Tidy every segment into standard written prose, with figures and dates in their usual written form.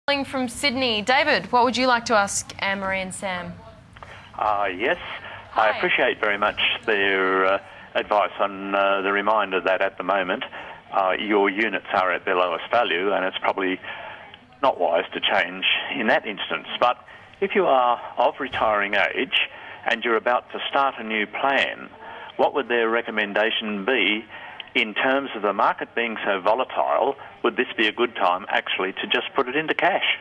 From Sydney. David, what would you like to ask Anne-Marie and Sam? Yes. Hi. I appreciate very much their advice on the reminder that at the moment your units are at their lowest value, and it's probably not wise to change in that instance. But if you are of retiring age and you're about to start a new plan, what would their recommendation be in terms of the market being so volatile? Would this be a good time actually to just put it into cash?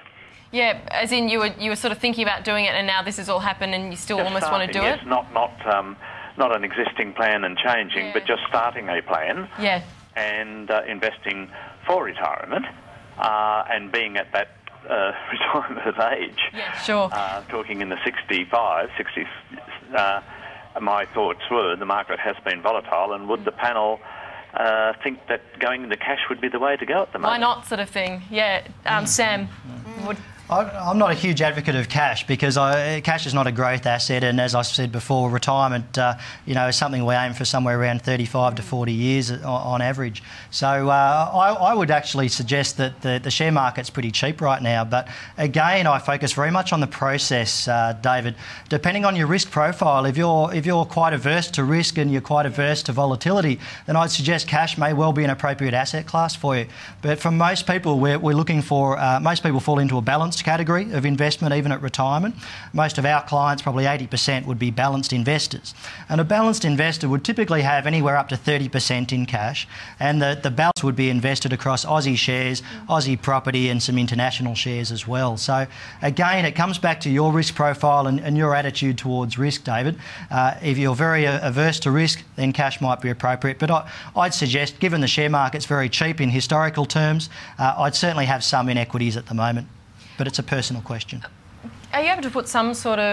Yeah, as in you were sort of thinking about doing it, and now this has all happened, and you still Just almost want to do yes, it. Not an existing plan and changing, but just starting a plan. Yeah. And investing for retirement, and being at that retirement age. Yeah, sure. Talking in the 65, 60s. My thoughts were the market has been volatile, and would the panel think that going into cash would be the way to go at the moment? Why not, sort of thing? Yeah. Sam would. I'm not a huge advocate of cash because cash is not a growth asset, and as I said before, retirement, is something we aim for somewhere around 35 to 40 years on average. So I would actually suggest that the share market's pretty cheap right now. But again, I focus very much on the process, David. Depending on your risk profile, if you're quite averse to risk and you're quite averse to volatility, then I'd suggest cash may well be an appropriate asset class for you. But for most people, we're looking for most people fall into a balanced category of investment, even at retirement. Most of our clients, probably 80%, would be balanced investors. And a balanced investor would typically have anywhere up to 30% in cash, and the balance would be invested across Aussie shares, Aussie property, and some international shares as well. So again, it comes back to your risk profile and your attitude towards risk, David. If you're very averse to risk, then cash might be appropriate. But I'd suggest, given the share market's very cheap in historical terms, I'd certainly have some in equities at the moment. But it's a personal question. Are you able to put some sort of